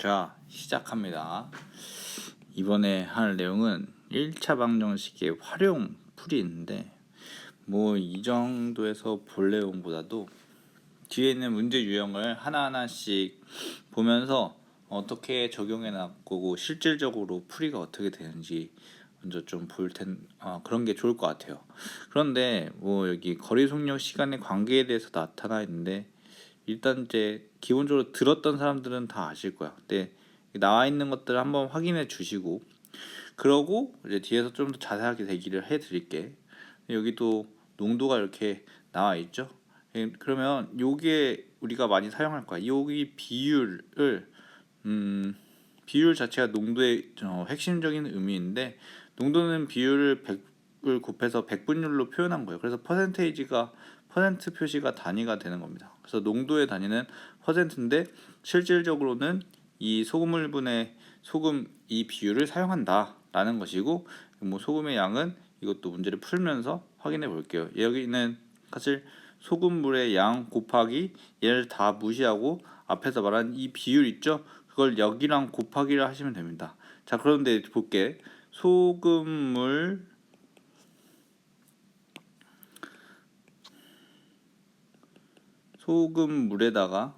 자, 시작합니다. 이번에 할 내용은 1차 방정식의 활용 풀이인데 뭐 이 정도에서 볼 내용보다도 뒤에 있는 문제 유형을 하나하나씩 보면서 어떻게 적용해 나가고 실질적으로 풀이가 어떻게 되는지 먼저 좀 그런 게 좋을 것 같아요. 그런데 뭐 여기 거리 속력 시간의 관계에 대해서 나타나 있는데 일단 이제 기본적으로 들었던 사람들은 다 아실 거야. 근데 나와 있는 것들을 한번 확인해 주시고 그러고 이제 뒤에서 좀 더 자세하게 대기를 해 드릴게. 여기도 농도가 이렇게 나와 있죠. 그러면 요게 우리가 많이 사용할 거야. 여기 비율 자체가 농도의 핵심적인 의미인데 농도는 비율을 100을 곱해서 백분율로 표현한 거예요. 그래서 퍼센테이지가 퍼센트 표시가 단위가 되는 겁니다. 그래서 농도의 단위는 퍼센트인데 실질적으로는 이 소금물분의 소금 이 비율을 사용한다라는 것이고 뭐 소금의 양은 이것도 문제를 풀면서 확인해 볼게요. 여기는 사실 소금물의 양 곱하기 얘를 다 무시하고 앞에서 말한 이 비율 있죠? 그걸 여기랑 곱하기를 하시면 됩니다. 자, 그런데 볼게. 소금물에다가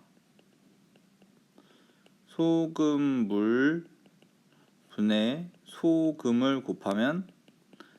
소금물 분의 소금을 곱하면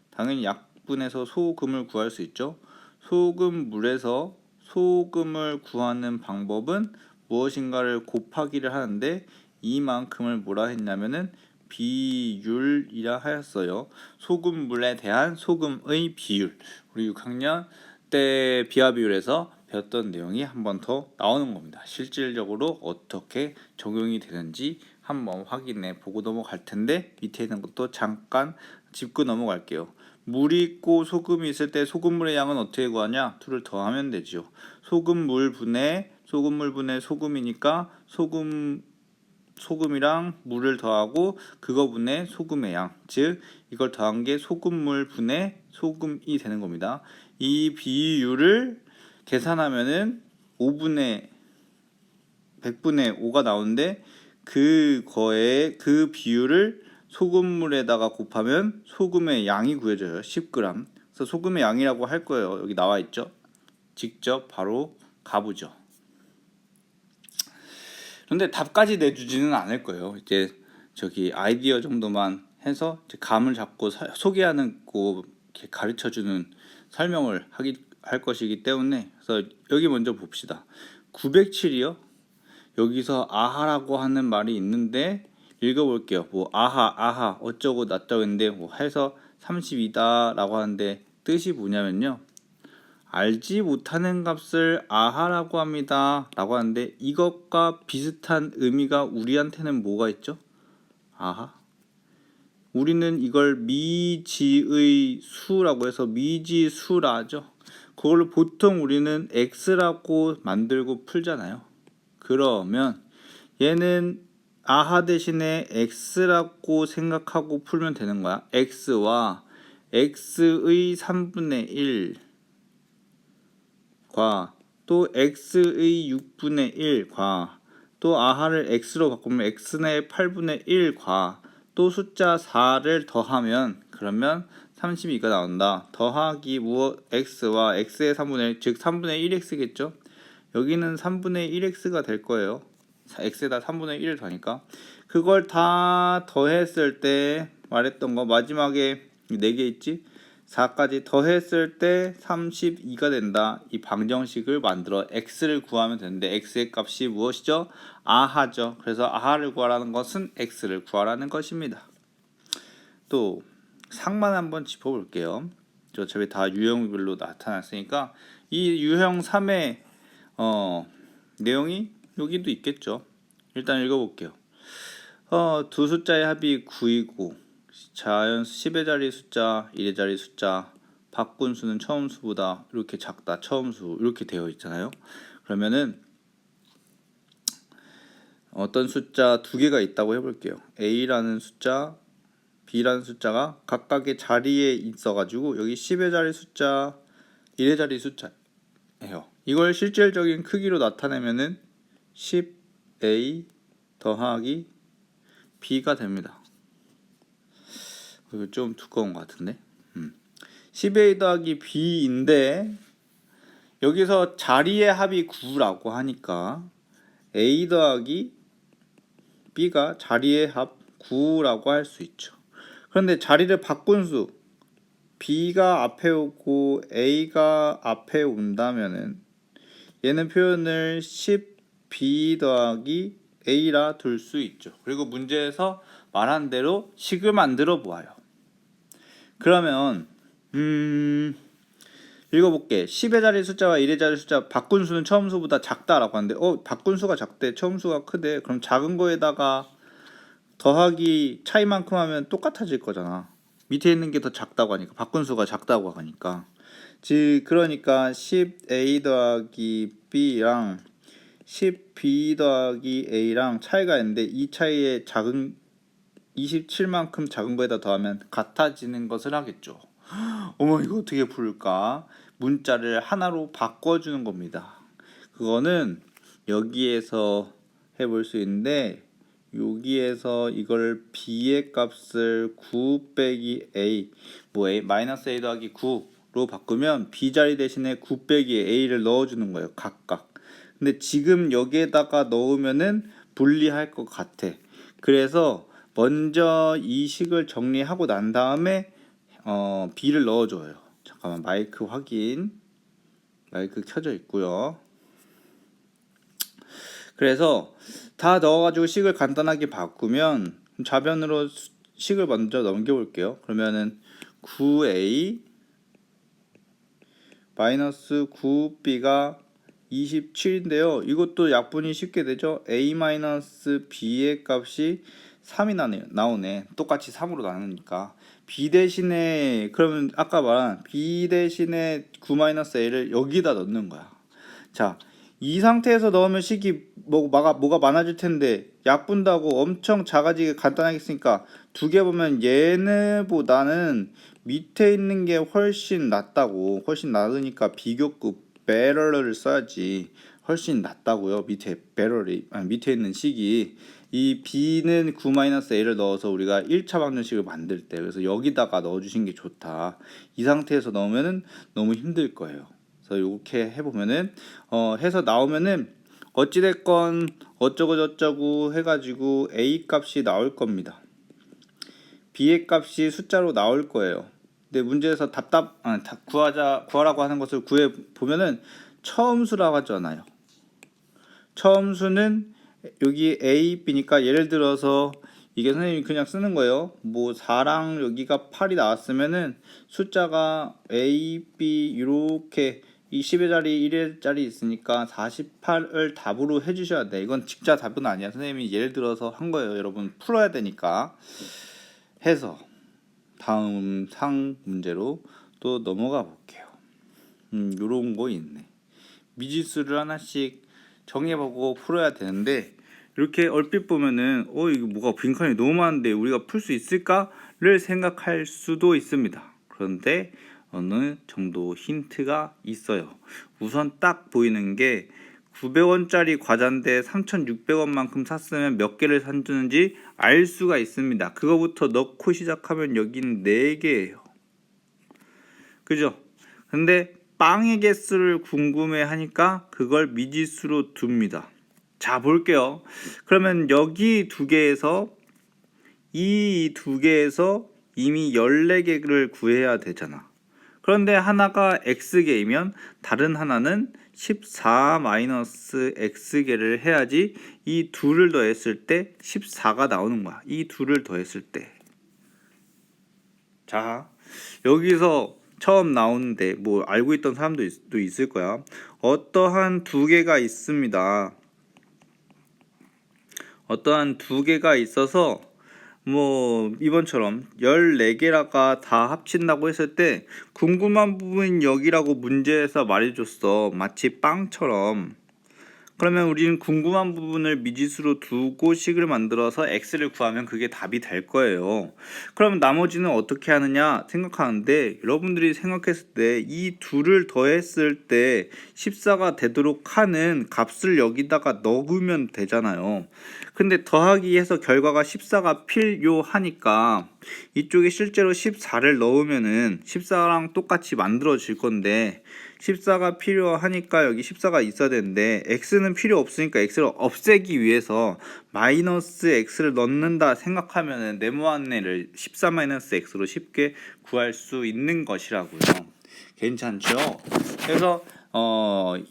당연히 약분해서 소금을 구할 수 있죠. 소금물에서 소금을 구하는 방법은 무엇인가를 곱하기를 하는데 이만큼을 뭐라 했냐면은 비율이라 하였어요. 소금물에 대한 소금의 비율. 우리 6학년 때 비화 비율에서 배웠던 내용이 한 번 더 나오는 겁니다. 실질적으로 어떻게 적용이 되는지 한번 확인해 보고 넘어갈 텐데 밑에 있는 것도 잠깐 짚고 넘어갈게요. 물이 있고 소금이 있을 때 소금물의 양은 어떻게 구하냐? 2를 더하면 되죠. 소금물 분의 소금이니까 소금이랑 물을 더하고 그거 분의 소금의 양, 즉 이걸 더한 게 소금물 분의 소금이 되는 겁니다. 이 비율을 계산하면은 100분의 5가 나오는데 그거에 그 비율을 소금물에다가 곱하면 소금의 양이 구해져요. 10g. 그래서 소금의 양이라고 할 거예요. 여기 나와 있죠. 직접 바로 가보죠. 그런데 답까지 내주지는 않을 거예요. 이제 저기 아이디어 정도만 해서 이제 감을 잡고 소개하는 거 가르쳐주는 설명을 할 것이기 때문에 그래서 여기 먼저 봅시다. 907이요. 여기서 아하라고 하는 말이 있는데 읽어볼게요. 뭐 아하 어쩌고 저쩌고 했는데 뭐 해서 32다 라고 하는데 뜻이 뭐냐면요. 알지 못하는 값을 아하라고 합니다 라고 하는데 이것과 비슷한 의미가 우리한테는 뭐가 있죠? 아하. 우리는 이걸 미지의 수라고 해서 미지수라 하죠. 그걸 보통 우리는 x라고 만들고 풀잖아요. 그러면 얘는 아하 대신에 x라고 생각하고 풀면 되는 거야. x와 x의 3분의 1과 또 x의 6분의 1과 또 아하를 x로 바꾸면 x의 8분의 1과 또 숫자 4를 더하면 그러면 32가 나온다. 더하기 x와 x의 3분의 1, 즉 3분의 1x겠죠? 여기는 3분의 1x가 될 거예요. x에다 3분의 1을 더하니까 그걸 다 더했을 때 말했던 거 마지막에 4개 있지? 4까지 더했을 때 32가 된다. 이 방정식을 만들어 x를 구하면 되는데 x의 값이 무엇이죠? 아하죠. 그래서 아하를 구하라는 것은 x를 구하라는 것입니다. 또 상만 한번 짚어볼게요. 어차피 다 유형별로 나타났으니까 이 유형 3의 내용이 여기도 있겠죠. 일단 읽어볼게요. 두 숫자의 합이 9이고 자연수 10의 자리 숫자, 1의 자리 숫자, 바꾼수는 처음수보다 이렇게 작다. 처음수 이렇게 되어 있잖아요. 그러면은 어떤 숫자 두 개가 있다고 해볼게요. A라는 숫자, B라는 숫자가 각각의 자리에 있어가지고 여기 10의 자리 숫자, 1의 자리 숫자예요. 이걸 실질적인 크기로 나타내면은 10A 더하기 b가 됩니다. 이거 좀 두꺼운 것 같은데. 10a 더하기 b인데 여기서 자리의 합이 9라고 하니까 a 더하기 b가 자리의 합 9라고 할 수 있죠. 그런데 자리를 바꾼 수 b가 앞에 오고 a가 앞에 온다면은 얘는 표현을 10b 더하기 a라 둘 수 있죠. 그리고 문제에서 말한 대로 식을 만들어 보아요. 그러면 읽어볼게. 10의 자리 숫자와 1의 자리 숫자 바꾼 수는 처음 수보다 작다라고 하는데 바꾼 수가 작대, 처음 수가 크대. 그럼 작은 거에다가 더하기 차이만큼 하면 똑같아질 거잖아. 밑에 있는 게 더 작다고 하니까, 바꾼 수가 작다고 하니까. 그러니까 10a 더하기 b랑 10b 더하기 a랑 차이가 있는데 이 차이의 작은 27만큼 작은 거에다 더하면 같아지는 것을 하겠죠. 어머, 이거 어떻게 풀까? 문자를 하나로 바꿔주는 겁니다. 그거는 여기에서 해볼 수 있는데 여기에서 이걸 b의 값을 9 빼기 a 마이너스 a 더하기 9로 바꾸면 b 자리 대신에 9 빼기 a를 넣어주는 거예요. 각각. 근데 지금 여기에다가 넣으면은 불리할 것 같아. 그래서 먼저 이 식을 정리하고 난 다음에 b를 넣어줘요. 잠깐만, 마이크 확인. 마이크 켜져 있고요. 그래서 다 넣어가지고 식을 간단하게 바꾸면 좌변으로 식을 먼저 넘겨볼게요. 그러면은 9a 마이너스 9b가 27인데요. 이것도 약분이 쉽게 되죠. a 마이너스 b의 값이 3이 나오네. 똑같이 3으로 나누니까. b 대신에, 그러면 아까 말한 b 대신에 9 마이너스 a를 여기다 넣는 거야. 자, 이 상태에서 넣으면 식이 뭐가 많아질 텐데 약분다고 엄청 작아지게 간단하게 쓰니까 두 개 보면 얘네보다는 밑에 있는 게 훨씬 낫다고. 훨씬 나으니까 비교급 better를 써야지. 훨씬 낫다고요. 밑에 있는 식이. 이 b는 9-a를 넣어서 우리가 1차 방정식을 만들 때, 그래서 여기다가 넣어주신 게 좋다. 이 상태에서 넣으면은 너무 힘들 거예요. 그래서 이렇게 해보면은 해서 나오면은 어찌됐건 어쩌고 저쩌고 해가지고 a 값이 나올 겁니다. b의 값이 숫자로 나올 거예요. 근데 문제에서 구하라고 하는 것을 구해 보면은 처음수라고 하잖아요. 처음수는 여기 a, b니까 예를 들어서 이게 선생님이 그냥 쓰는 거예요. 4랑 여기가 8이 나왔으면은 숫자가 a, b 이렇게 이 10의 자리 1의 자리 있으니까 48을 답으로 해주셔야 돼. 이건 직자 답은 아니야. 선생님이 예를 들어서 한 거예요. 여러분 풀어야 되니까. 해서 다음 상 문제로 또 넘어가 볼게요. 요런 거 있네. 미지수를 하나씩 정해보고 풀어야 되는데 이렇게 얼핏 보면은 이거 뭐가 빈칸이 너무 많은데 우리가 풀 수 있을까를 생각할 수도 있습니다. 그런데 어느 정도 힌트가 있어요. 우선 딱 보이는 게 900원짜리 과자인데 3,600원만큼 샀으면 몇 개를 샀는지 알 수가 있습니다. 그거부터 넣고 시작하면 여기는 4개예요. 그죠? 근데 빵의 개수를 궁금해 하니까 그걸 미지수로 둡니다. 자, 볼게요. 그러면 여기 이 두 개에서 이미 14개를 구해야 되잖아. 그런데 하나가 x개이면 다른 하나는 14-x개를 해야지 이 둘을 더했을 때 14가 나오는 거야. 이 둘을 더했을 때. 자, 여기서 처음 나오는데 알고 있던 사람도 있을 거야. 어떠한 두 개가 있습니다. 어떠한 두 개가 있어서 이번처럼 14개라가 다 합친다고 했을 때 궁금한 부분은 여기라고 문제에서 말해줬어. 마치 빵처럼. 그러면 우리는 궁금한 부분을 미지수로 두고 식을 만들어서 x를 구하면 그게 답이 될 거예요. 그럼 나머지는 어떻게 하느냐 생각하는데, 여러분들이 생각했을 때 이 둘을 더했을 때 14가 되도록 하는 값을 여기다가 넣으면 되잖아요. 근데 더하기 해서 결과가 14가 필요하니까 이쪽에 실제로 14를 넣으면은 14랑 똑같이 만들어질 건데, 14가 필요하니까 여기 14가 있어야 되는데 x는 필요 없으니까 x를 없애기 위해서 마이너스 x를 넣는다 생각하면은 네모한내를 14 마이너스 x로 쉽게 구할 수 있는 것이라고요. 괜찮죠? 그래서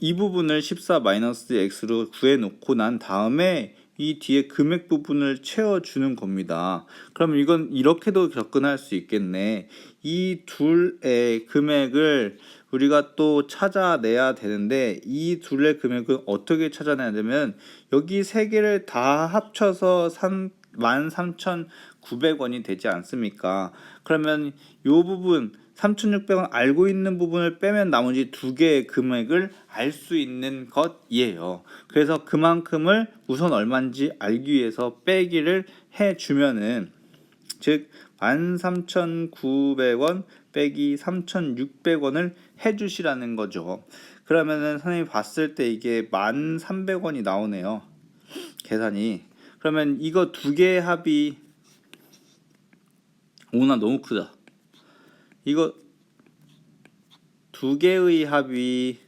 이 부분을 14 마이너스 x로 구해 놓고 난 다음에 이 뒤에 금액 부분을 채워주는 겁니다. 그럼 이건 이렇게도 접근할 수 있겠네. 이 둘의 금액을 우리가 또 찾아내야 되는데, 이 둘의 금액은 어떻게 찾아내야 되면 여기 세 개를 다 합쳐서 13,900원이 되지 않습니까? 그러면 이 부분 3,600원 알고 있는 부분을 빼면 나머지 두 개의 금액을 알 수 있는 것이에요. 그래서 그만큼을 우선 얼마인지 알기 위해서 빼기를 해주면은, 즉 13,900원 빼기 3,600원을 해주시라는 거죠. 그러면은 선생님이 봤을 때 이게 1,300원이 나오네요, 계산이. 그러면 이거 두 개의 합이, 오나 너무 크다. 이거 두 개의 합이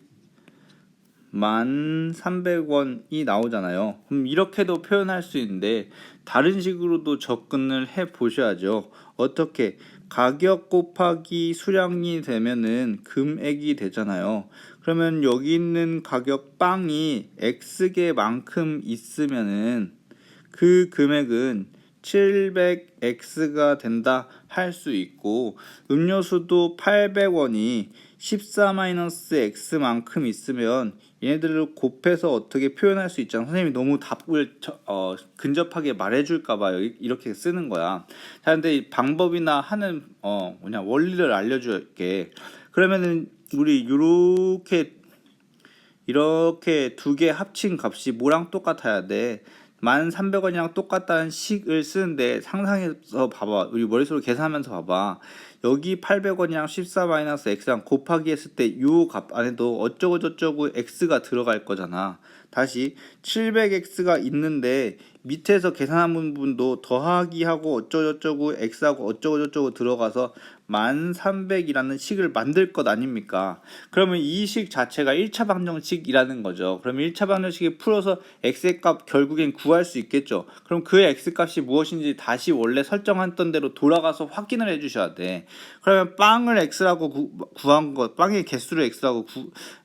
1,300원이 나오잖아요. 그럼 이렇게도 표현할 수 있는데 다른 식으로도 접근을 해 보셔야죠. 어떻게? 가격 곱하기 수량이 되면은 금액이 되잖아요. 그러면 여기 있는 가격 빵이 x개만큼 있으면은 그 금액은 700x가 된다 할 수 있고, 음료수도 800원이 14-x만큼 있으면 얘네들을 곱해서 어떻게 표현할 수 있잖아. 선생님이 너무 답을 근접하게 말해줄까봐 이렇게 쓰는 거야. 자, 근데 방법이나 하는 그냥 원리를 알려줄게. 그러면은 우리 이렇게 두 개 합친 값이 뭐랑 똑같아야 돼? 1,300원이랑 똑같다는 식을 쓰는데, 상상해서 봐봐. 우리 머릿속으로 계산하면서 봐봐. 여기 800원이랑 14-x랑 곱하기 했을 때 요 값 안에도 어쩌고 저쩌고 x가 들어갈 거잖아. 다시 700x가 있는데 밑에서 계산한 부분도 더하기 하고 어쩌고저쩌고 x하고 어쩌고저쩌고 들어가서 1300이라는 식을 만들 것 아닙니까? 그러면 이 식 자체가 1차 방정식이라는 거죠. 그러면 1차 방정식에 풀어서 x의 값 결국엔 구할 수 있겠죠. 그럼 그 x값이 무엇인지 다시 원래 설정했던 대로 돌아가서 확인을 해주셔야 돼. 그러면 빵을 x라고 구한 것, 빵의 개수를 x라고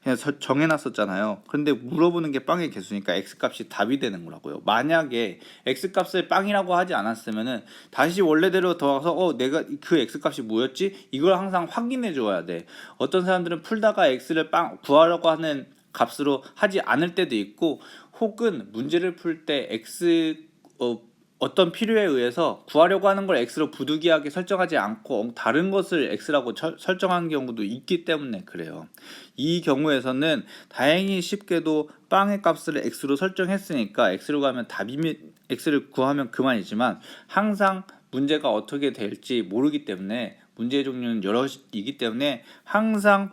그냥 정해놨었잖아요. 그런데 물어보는 게 빵의 개수니까 x값이 답이 되는 거라고요. 만약에 x값을 빵이라고 하지 않았으면은 다시 원래대로 돌아가서 내가 그 x값이 뭐였지? 이걸 항상 확인해 줘야 돼. 어떤 사람들은 풀다가 x를 구하려고 하는 값으로 하지 않을 때도 있고, 혹은 문제를 풀 때 x 어떤 필요에 의해서 구하려고 하는 걸 x로 부득이하게 설정하지 않고 다른 것을 x라고 설정하는 경우도 있기 때문에 그래요. 이 경우에서는 다행히 쉽게도 빵의 값을 x로 설정했으니까 x로 가면 x를 구하면 그만이지만, 항상 문제가 어떻게 될지 모르기 때문에, 문제의 종류는 여러이기 때문에 항상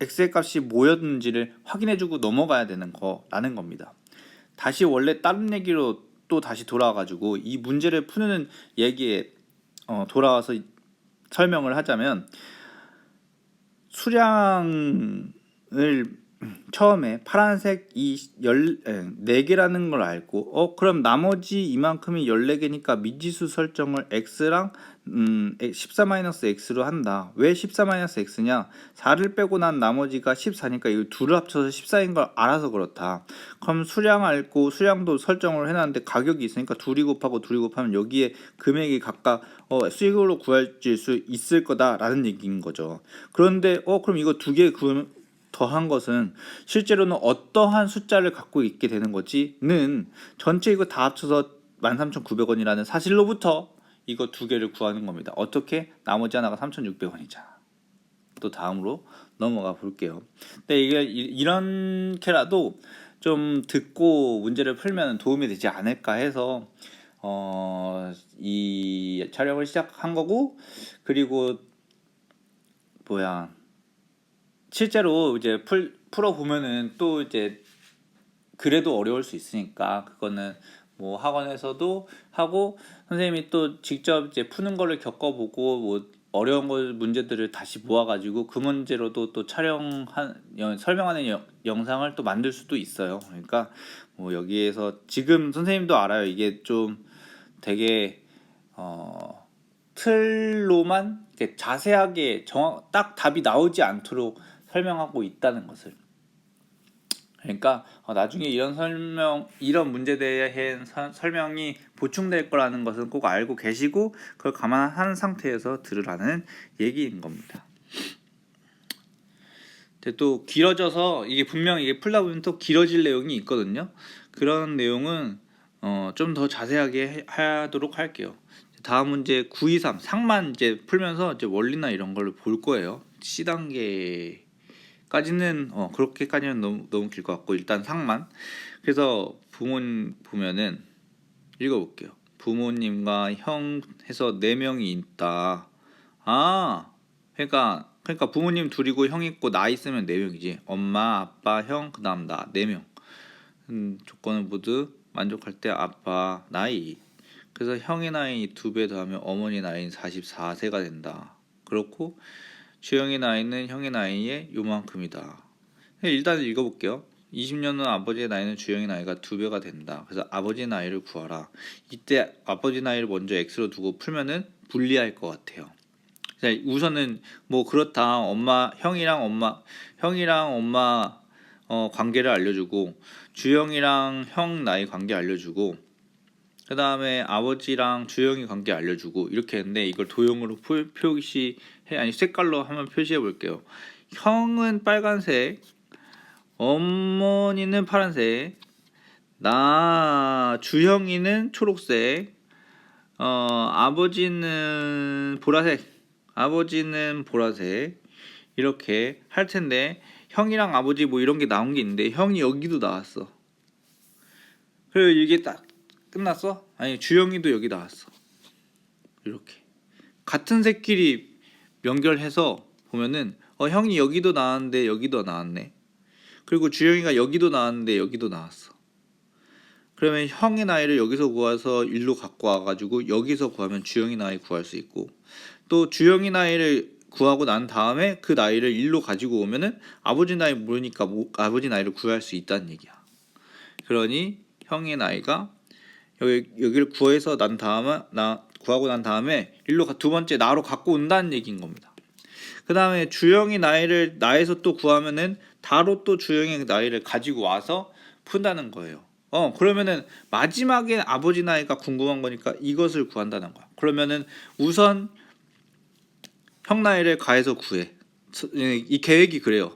x의 값이 뭐였는지를 확인해주고 넘어가야 되는 거라는 겁니다. 다시 원래 다른 얘기로 또 다시 돌아와가지고 이 문제를 푸는 얘기에 돌아와서 설명을 하자면, 수량을 처음에 파란색 이 14개라는 걸 알고, 그럼 나머지 이만큼이 14개니까 미지수 설정을 x랑 14-x로 한다. 왜 14-x냐? 4를 빼고 난 나머지가 14니까 이거 둘을 합쳐서 14인 걸 알아서 그렇다. 그럼 수량 알고 수량도 설정을 해놨는데 가격이 있으니까 둘이 곱하면 여기에 금액이 각각 수익으로 구해질 수 있을 거다라는 얘기인 거죠. 그런데 그럼 이거 두 개 더한 것은 실제로는 어떠한 숫자를 갖고 있게 되는 거지는, 전체 이거 다 합쳐서 13,900원이라는 사실로부터 이거 두 개를 구하는 겁니다. 어떻게? 나머지 하나가 3,600원이잖아. 또 다음으로 넘어가 볼게요. 근데 이게 이렇게라도 좀 듣고 문제를 풀면 도움이 되지 않을까 해서 이 촬영을 시작한 거고, 그리고 실제로 이제 풀어 보면은 또 이제 그래도 어려울 수 있으니까 그거는 뭐 학원에서도 하고, 선생님이 또 직접 이제 푸는 거를 겪어보고 뭐 어려운 문제들을 다시 모아가지고 그 문제로도 또 설명하는 영상을 또 만들 수도 있어요. 그러니까 뭐 여기에서 지금 선생님도 알아요. 이게 좀 되게 틀로만 이렇게 자세하게 딱 답이 나오지 않도록 설명하고 있다는 것을. 그러니까 나중에 이런 문제에 대한 설명이 보충될 거라는 것은 꼭 알고 계시고 그걸 감안한 상태에서 들으라는 얘기인 겁니다. 근데 또 길어져서 이게 분명 이게 풀다 보면 또 길어질 내용이 있거든요. 그런 내용은 좀 더 자세하게 하도록 할게요. 다음 문제 923 상만 이제 풀면서 이제 원리나 이런 걸 볼 거예요. C단계 까지는 그렇게까지는 너무 길 것 같고, 일단 상만. 그래서 부모님 보면은 읽어볼게요. 부모님과 형 해서 4명이 있다. 그러니까 부모님 둘이고 형 있고 나 있으면 4명이지. 엄마, 아빠, 형, 그다음 나 4명. 조건을 모두 만족할 때 아빠 나이. 그래서 형의 나이 2배 더하면 어머니 나이는 44세가 된다. 그렇고 주영의 나이는 형의 나이의 요만큼이다. 일단 읽어볼게요. 20년 후 아버지의 나이는 주영의 나이가 2배가 된다. 그래서 아버지 나이를 구하라. 이때 아버지 나이를 먼저 x로 두고 풀면은 불리할 것 같아요. 우선은 뭐 그렇다. 형이랑 엄마 관계를 알려주고, 주영이랑 형 나이 관계 알려주고, 그 다음에 아버지랑 주영이 관계 알려주고, 이렇게 했는데 이걸 도형으로 색깔로 한번 표시해 볼게요. 형은 빨간색, 어머니는 파란색, 주형이는 초록색, 아버지는 보라색 이렇게 할 텐데, 형이랑 아버지 뭐 이런 게 나온 게 있는데 형이 여기도 나왔어. 그리고 이게 딱 끝났어? 아니, 주영이도 여기 나왔어. 이렇게 같은 색끼리 연결해서 보면은 형이 여기도 나왔는데 여기도 나왔네. 그리고 주영이가 여기도 나왔는데 여기도 나왔어. 그러면 형의 나이를 여기서 구해서 일로 갖고 와가지고 여기서 구하면 주영이 나이 구할 수 있고, 또 주영이 나이를 구하고 난 다음에 그 나이를 일로 가지고 오면은 아버지 나이 모르니까 아버지 나이를 구할 수 있다는 얘기야. 그러니 형의 나이가 여기를 구하고 난 다음에 일로 두 번째 나로 갖고 온다는 얘기인 겁니다. 그 다음에 주영이 나이를 나에서 또 구하면은 다로 또 주영의 나이를 가지고 와서 푼다는 거예요. 그러면은 마지막에 아버지 나이가 궁금한 거니까 이것을 구한다는 거야. 그러면은 우선 형 나이를 가해서 구해. 이 계획이 그래요.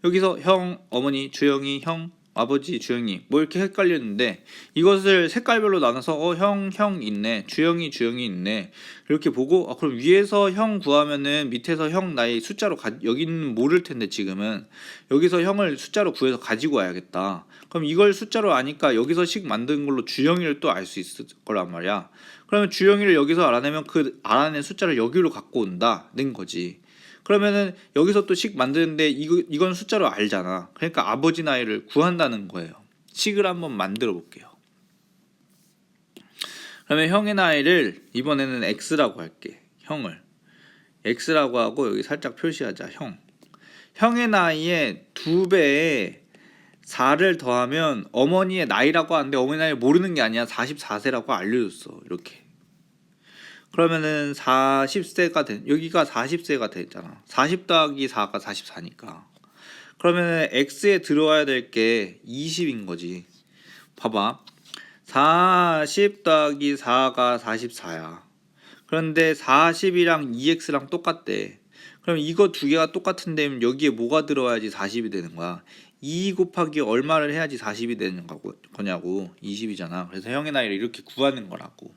여기서 형, 어머니, 주영이, 형, 아버지, 주영이 뭐 이렇게 헷갈렸는데, 이것을 색깔별로 나눠서 형 있네, 주영이 있네, 이렇게 보고 그럼 위에서 형 구하면은 밑에서 형 나이 숫자로 여기는 모를 텐데 지금은 여기서 형을 숫자로 구해서 가지고 와야겠다. 그럼 이걸 숫자로 아니까 여기서 식 만든 걸로 주영이를 또 알 수 있을 거란 말이야. 그러면 주영이를 여기서 알아내면 그 알아낸 숫자를 여기로 갖고 온다는 거지. 그러면은 여기서 또 식 만드는데 이건 숫자로 알잖아. 그러니까 아버지 나이를 구한다는 거예요. 식을 한번 만들어 볼게요. 그러면 형의 나이를 이번에는 x라고 할게. 형을 x라고 하고 여기 살짝 표시하자. 형의 나이에 2배에 4를 더하면 어머니의 나이라고 하는데 어머니 나이 모르는 게 아니야. 44세라고 알려줬어. 이렇게. 그러면은 40세가 여기가 40세가 됐잖아. 40 더하기 4가 44니까. 그러면은 x에 들어와야 될 게 20인 거지. 봐봐. 40 더하기 4가 44야. 그런데 40이랑 2x랑 똑같대. 그럼 이거 두 개가 똑같은데 여기에 뭐가 들어와야지 40이 되는 거야? 2 곱하기 얼마를 해야지 40이 되는 거냐고. 20이잖아. 그래서 형의 나이를 이렇게 구하는 거라고.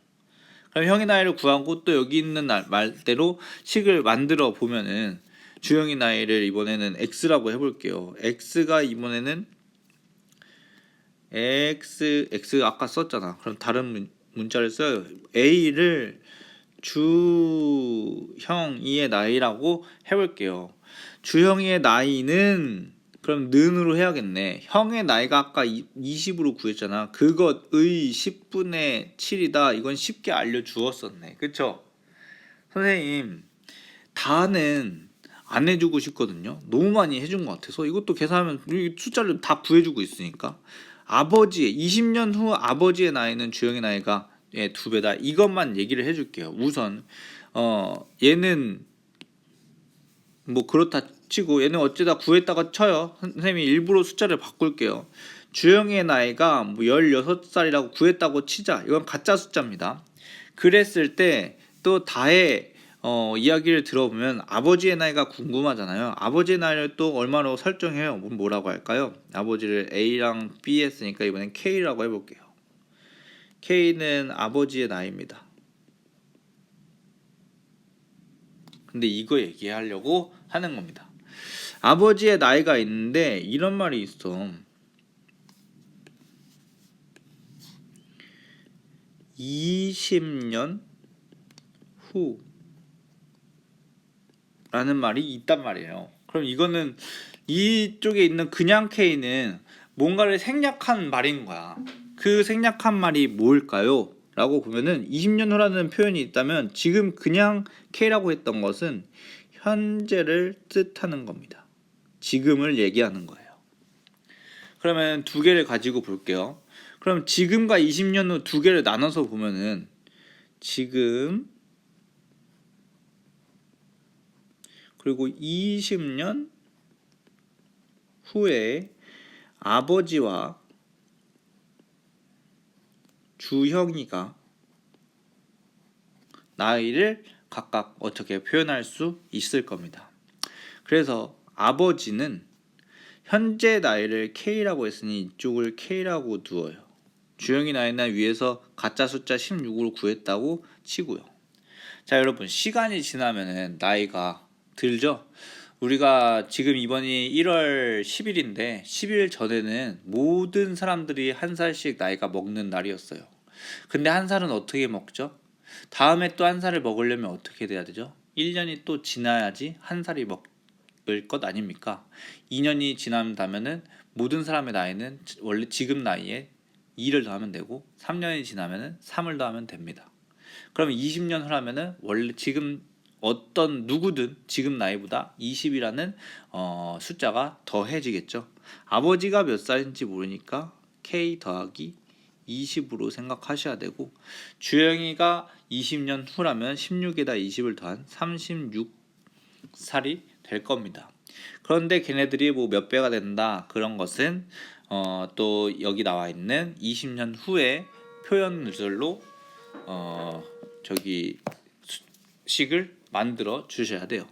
그럼 형의 나이를 구하고 또 여기 있는 말대로 식을 만들어 보면은 주영이 나이를 이번에는 x라고 해볼게요. x가 이번에는 x 아까 썼잖아. 그럼 다른 문자를 써요. a를 주형이의 나이라고 해볼게요. 주형이의 나이는 그럼 는으로 해야겠네. 형의 나이가 아까 20으로 구했잖아. 그것의 10분의 7이다. 이건 쉽게 알려주었었네. 그쵸? 선생님 다는 안 해주고 싶거든요. 너무 많이 해준 것 같아서 이것도 계산하면 숫자를 다 구해주고 있으니까 아버지의 20년 후 아버지의 나이는 주형의 나이가 2배다. 이것만 얘기를 해줄게요. 우선 얘는 뭐 그렇다 치고 얘는 어쩌다 구했다가 쳐요. 선생님이 일부러 숫자를 바꿀게요. 주영이의 나이가 뭐 16살이라고 구했다고 치자. 이건 가짜 숫자입니다. 그랬을 때 또 다의 이야기를 들어보면 아버지의 나이가 궁금하잖아요. 아버지의 나이를 또 얼마로 설정해요? 뭐라고 할까요? 아버지를 A랑 B 했으니까 이번엔 K라고 해볼게요. K는 아버지의 나이입니다. 근데 이거 얘기하려고 하는 겁니다. 아버지의 나이가 있는데 이런 말이 있어. 20년 후 라는 말이 있단 말이에요. 그럼 이거는 이쪽에 있는 그냥 K는 뭔가를 생략한 말인 거야. 그 생략한 말이 뭘까요? 라고 보면은 20년 후라는 표현이 있다면 지금 그냥 K라고 했던 것은 현재를 뜻하는 겁니다. 지금을 얘기하는 거예요. 그러면 두 개를 가지고 볼게요. 그럼 지금과 20년 후 두 개를 나눠서 보면은 지금 그리고 20년 후에 아버지와 주형이가 나이를 각각 어떻게 표현할 수 있을 겁니다. 그래서 아버지는 현재 나이를 K라고 했으니 이쪽을 K라고 두어요. 주형이 나이는 위에서 가짜 숫자 16으로 구했다고 치고요. 자, 여러분 시간이 지나면은 나이가 들죠? 우리가 지금 이번이 1월 10일인데 10일 전에는 모든 사람들이 한 살씩 나이가 먹는 날이었어요. 근데 한 살은 어떻게 먹죠? 다음에 또 한 살을 먹으려면 어떻게 돼야 되죠? 1년이 또 지나야지 한 살이 먹을 것 아닙니까? 2년이 지난다면은 모든 사람의 나이는 원래 지금 나이에 2를 더하면 되고 3년이 지나면은 3을 더하면 됩니다. 그럼 20년 후라면은 원래 지금 어떤 누구든 지금 나이보다 20이라는 숫자가 더해지겠죠. 아버지가 몇 살인지 모르니까 K 더하기 20으로 생각하셔야 되고 주영이가 20년 후라면 16에다 20을 더한 36살이 될 겁니다. 그런데 걔네들이 뭐 몇 배가 된다 그런 것은 또 여기 나와 있는 20년 후의 표현들로 저기 식을 만들어 주셔야 돼요.